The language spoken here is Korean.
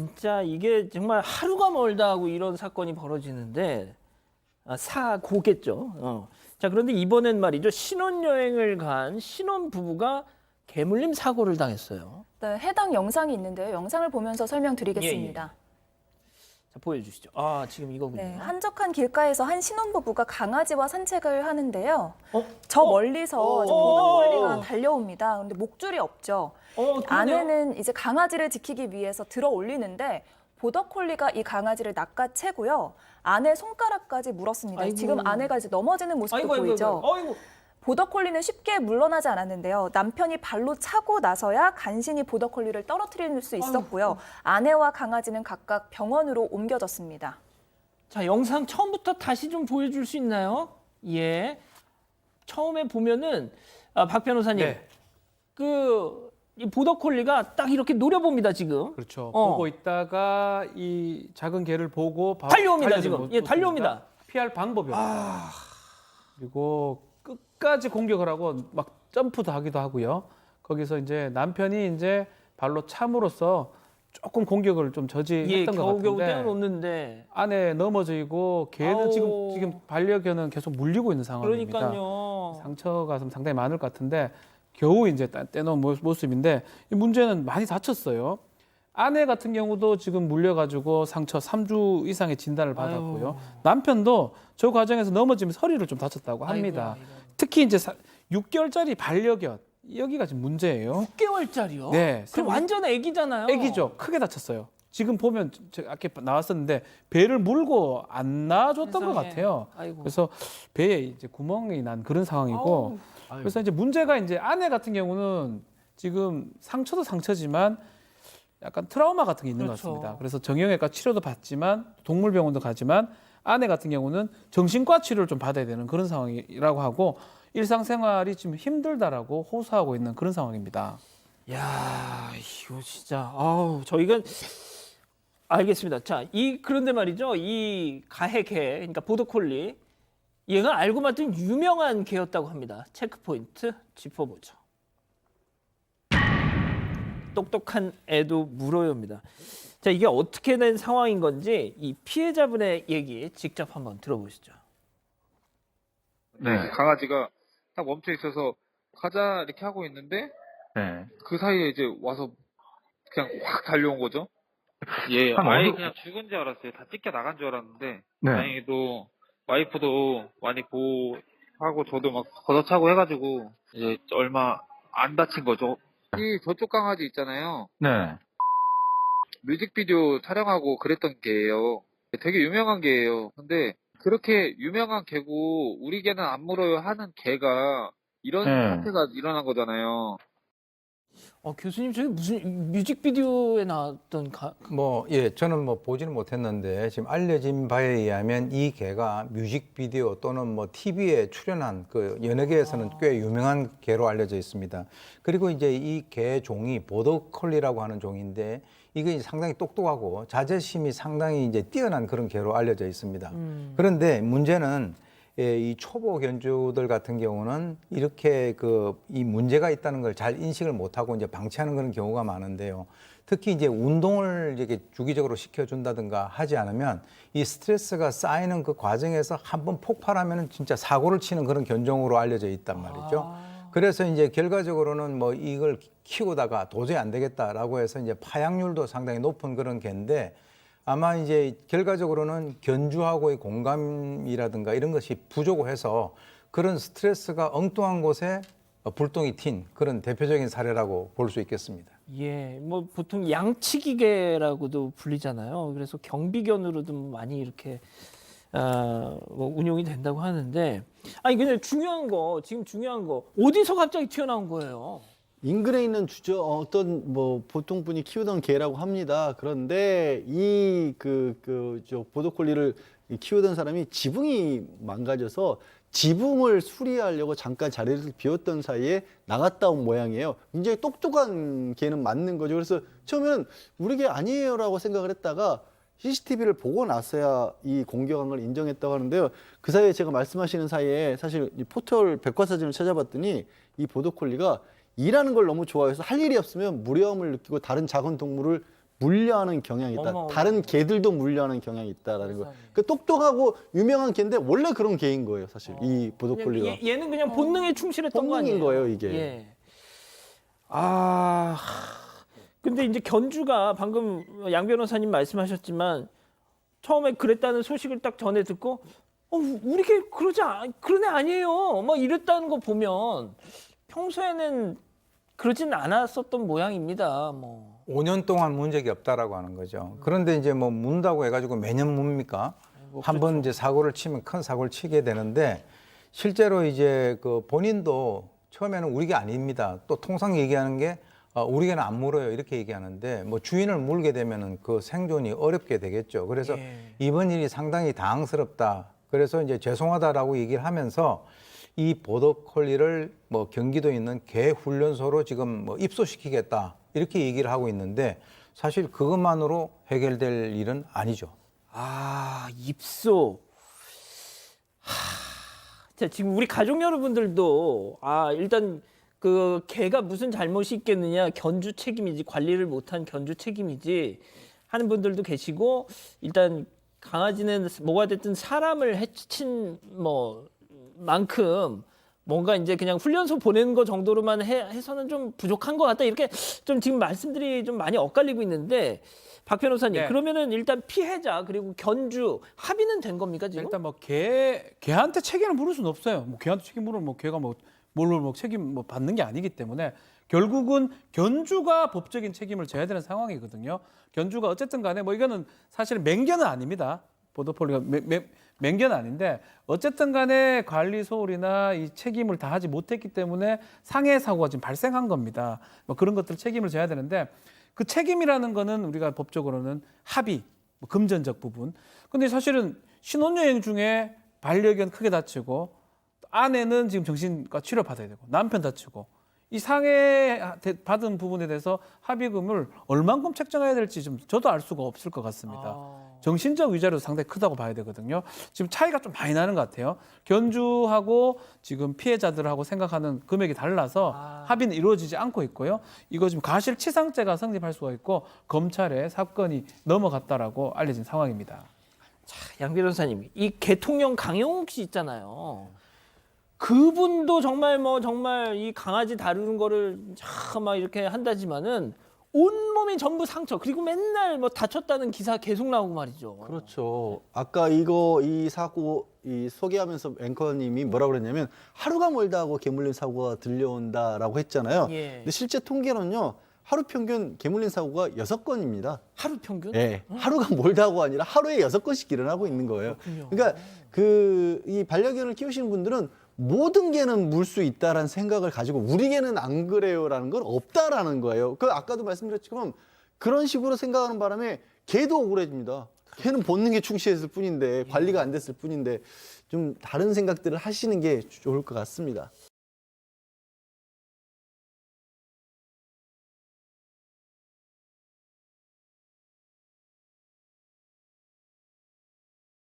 진짜 이게 정말 하루가 멀다 하고 이런 사건이 벌어지는데 사고겠죠. 자, 그런데 이번엔 말이죠. 신혼여행을 간 신혼부부가 개물림 사고를 당했어요. 네, 해당 영상이 있는데요. 영상을 보면서 설명드리겠습니다. 자, 보여주시죠. 지금 이거군요. 네, 한적한 길가에서 한 신혼부부가 강아지와 산책을 하는데요. 어? 저 멀리서 어? 보더콜리가 달려옵니다. 근데 목줄이 없죠. 그러네요. 아내는 이제 강아지를 지키기 위해서 들어 올리는데 보더콜리가 이 강아지를 낚아채고요. 아내 손가락까지 물었습니다. 아이고. 지금 아내가 이제 넘어지는 모습도 보이죠. 아이고. 보더콜리는 쉽게 물러나지 않았는데요. 남편이 발로 차고 나서야 간신히 보더콜리를 떨어뜨릴 수 있었고요. 아내와 강아지는 각각 병원으로 옮겨졌습니다. 자, 영상 처음부터 다시 좀 보여줄 수 있나요? 예. 처음에 보면은 박 변호사님, 네. 이 보더콜리가 딱 이렇게 노려봅니다 지금. 그렇죠. 보고 있다가 이 작은 개를 보고 바로 달려옵니다 달려들 지금. 못- 예, 달려옵니다. 피할 방법이 없어요. 그리고 끝까지 공격을 하고 막 점프도 하기도 하고요. 거기서 이제 남편이 이제 발로 참으로써 조금 공격을 좀 예, 저지했던 것 겨우겨우 같은데 떼어놓는데. 안에 넘어져 있고 개는 아우. 지금 반려견은 계속 물리고 있는 상황입니다. 그러니까요. 상처가 좀 상당히 많을 것 같은데 겨우 이제 떼놓은 모습인데 이 문제는 많이 다쳤어요. 아내 같은 경우도 지금 물려가지고 상처 3주 이상의 진단을 받았고요. 아유. 남편도 저 과정에서 넘어지면서 허리를 좀 다쳤다고 합니다. 아이고. 특히 이제 6개월짜리 반려견 여기가 지금 문제예요. 6개월짜리요? 네, 그럼 완전 애기잖아요. 애기죠. 크게 다쳤어요. 지금 보면 제가 아까 나왔었는데 배를 물고 안 놔줬던 것 세상에. 같아요. 아이고. 그래서 배에 이제 구멍이 난 그런 상황이고 그래서 이제 문제가 이제 아내 같은 경우는 지금 상처도 상처지만 약간 트라우마 같은 게 있는 그렇죠. 것 같습니다. 그래서 정형외과 치료도 받지만 동물병원도 가지만 아내 같은 경우는 정신과 치료를 좀 받아야 되는 그런 상황이라고 하고 일상생활이 지금 힘들다라고 호소하고 있는 그런 상황입니다. 야, 이거 진짜 저희가 알겠습니다. 자, 그런데 말이죠. 이 가해개, 그러니까 보더콜리, 얘가 알고 봤더니 유명한 개였다고 합니다. 체크포인트 짚어보죠. 똑똑한 애도 물어요입니다. 자, 이게 어떻게 된 상황인 건지 이 피해자분의 얘기 직접 한번 들어보시죠. 네, 강아지가 딱 멈춰 있어서 가자 이렇게 하고 있는데 네. 그 사이에 이제 와서 그냥 확 달려온 거죠. 예, 한 아예 어느- 그냥 죽은 줄 알았어요. 다 찢겨 나간 줄 알았는데 네. 다행히도 와이프도 많이 보호하고 저도 막 걷어차고 해가지고 이제 얼마 안 다친 거죠. 이 저쪽 강아지 있잖아요. 네. 뮤직비디오 촬영하고 그랬던 개예요. 되게 유명한 개예요. 근데 그렇게 유명한 개고 우리 개는 안 물어요 하는 개가 이런 네. 사태가 일어난 거잖아요. 교수님, 저게 무슨 뮤직비디오에 나왔던 저는 보지는 못했는데 지금 알려진 바에 의하면 이 개가 뮤직비디오 또는 TV에 출연한 그 연예계에서는 꽤 유명한 개로 알려져 있습니다. 그리고 이제 이 개 종이 보더콜리라고 하는 종인데 이게 이제 상당히 똑똑하고 자제심이 상당히 이제 뛰어난 그런 개로 알려져 있습니다. 그런데 문제는 이 초보 견주들 같은 경우는 이렇게 이 문제가 있다는 걸 잘 인식을 못하고 이제 방치하는 그런 경우가 많은데요. 특히 이제 운동을 이렇게 주기적으로 시켜준다든가 하지 않으면 이 스트레스가 쌓이는 그 과정에서 한번 폭발하면 진짜 사고를 치는 그런 견종으로 알려져 있단 말이죠. 그래서 이제 결과적으로는 이걸 키우다가 도저히 안 되겠다라고 해서 이제 파양률도 상당히 높은 그런 개인데 아마 이제 결과적으로는 견주하고의 공감이라든가 이런 것이 부족해서 그런 스트레스가 엉뚱한 곳에 불똥이 튄 그런 대표적인 사례라고 볼 수 있겠습니다. 예, 보통 양치기개라고도 불리잖아요. 그래서 경비견으로도 많이 이렇게 운용이 된다고 하는데, 근데 지금 중요한 거 어디서 갑자기 튀어나온 거예요? 인근에 있는 어떤 보통 분이 키우던 개라고 합니다. 그런데 이 보더콜리를 키우던 사람이 지붕이 망가져서 지붕을 수리하려고 잠깐 자리를 비웠던 사이에 나갔다 온 모양이에요. 굉장히 똑똑한 개는 맞는 거죠. 그래서 처음에는 우리 개 아니에요라고 생각을 했다가 CCTV를 보고 나서야 이 공격한 걸 인정했다고 하는데요. 그 사이에 제가 말씀하시는 사이에 사실 이 포털 백과사전을 찾아봤더니 이 보더콜리가 일하는 걸 너무 좋아해서 할 일이 없으면 무료함을 느끼고 다른 작은 동물을 물려하는 경향이 있다. 어머, 다른 어머. 개들도 물려하는 경향이 있다라는 거. 세상에. 그 똑똑하고 유명한 개인데 원래 그런 개인 거예요, 사실. 이 그냥 보더콜리가. 얘는 그냥 본능에 충실했던 거 아니에요? 본능인 거예요, 이게. 예. 아, 근데 이제 견주가 방금 양 변호사님 말씀하셨지만 처음에 그랬다는 소식을 딱 전해 듣고 우리 개 그런 애 아니에요. 막 이랬다는 거 보면 평소에는 그러진 않았었던 모양입니다. 뭐. 5년 동안 문 적이 없다라고 하는 거죠. 그런데 이제 뭐 문다고 해가지고 매년 뭡니까? 한 번 이제 사고를 치면 큰 사고를 치게 되는데 실제로 이제 그 본인도 처음에는 우리 개 아닙니다. 또 통상 얘기하는 게 우리 개는 안 물어요 이렇게 얘기하는데 뭐 주인을 물게 되면은 그 생존이 어렵게 되겠죠. 그래서 이번 일이 상당히 당황스럽다. 그래서 이제 죄송하다라고 얘기를 하면서 이 보더콜리를 뭐 경기도에 있는 개 훈련소로 지금 뭐 입소시키겠다 이렇게 얘기를 하고 있는데 사실 그것만으로 해결될 일은 아니죠. 아, 입소. 자, 지금 우리 가족 여러분들도 일단 그 개가 무슨 잘못이 있겠느냐, 견주 책임이지, 관리를 못한 견주 책임이지 하는 분들도 계시고, 일단 강아지는 뭐가 됐든 사람을 해친 만큼 뭔가 이제 그냥 훈련소 보내는 거 정도로만 해서는 좀 부족한 것 같다, 이렇게 좀 지금 말씀들이 좀 많이 엇갈리고 있는데, 박 변호사님, 네. 그러면은 일단 피해자 그리고 견주 합의는 된 겁니까 지금? 일단 뭐 개한테 책임을 물을 수는 없어요. 뭐 개한테 책임 물으면 뭐 개가 뭘로 책임 받는 게 아니기 때문에 결국은 견주가 법적인 책임을 져야 되는 상황이거든요. 견주가 어쨌든 간에 뭐 이거는 사실 맹견은 아닙니다. 보더콜리가 맹견은 아닌데 어쨌든 간에 관리 소홀이나 이 책임을 다하지 못했기 때문에 상해 사고가 지금 발생한 겁니다. 뭐 그런 것들 책임을 져야 되는데 그 책임이라는 거는 우리가 법적으로는 합의, 뭐 금전적 부분. 근데 사실은 신혼여행 중에 반려견 크게 다치고 아내는 지금 정신과 치료 받아야 되고 남편 다치고 이 상해 받은 부분에 대해서 합의금을 얼만큼 책정해야 될지 좀 저도 알 수가 없을 것 같습니다. 정신적 위자료도 상당히 크다고 봐야 되거든요. 지금 차이가 좀 많이 나는 것 같아요. 견주하고 지금 피해자들하고 생각하는 금액이 달라서 합의는 이루어지지 않고 있고요. 이거 지금 과실치상죄가 성립할 수가 있고 검찰에 사건이 넘어갔다라고 알려진 상황입니다. 양 변호사님, 이 개통령 강영욱 씨 있잖아요. 그분도 정말 이 강아지 다루는 거를 막 이렇게 한다지만은 온몸이 전부 상처, 그리고 맨날 뭐 다쳤다는 기사 계속 나오고 말이죠. 그렇죠. 아까 이 사고 소개하면서 앵커님이 뭐라고 그랬냐면 하루가 멀다 하고 개물림 사고가 들려온다라고 했잖아요. 예. 근데 실제 통계는요. 하루 평균 개물림 사고가 6건입니다. 하루 평균? 예. 하루가 멀다고 아니라 하루에 6건씩 일어나고 있는 거예요. 그렇군요. 그러니까 이 반려견을 키우시는 분들은 모든 개는 물 수 있다라는 생각을 가지고 우리 개는 안 그래요라는 건 없다라는 거예요. 그 아까도 말씀드렸지만 그런 식으로 생각하는 바람에 개도 억울해집니다. 개는 본능에 충실했을 뿐인데 관리가 안 됐을 뿐인데 좀 다른 생각들을 하시는 게 좋을 것 같습니다.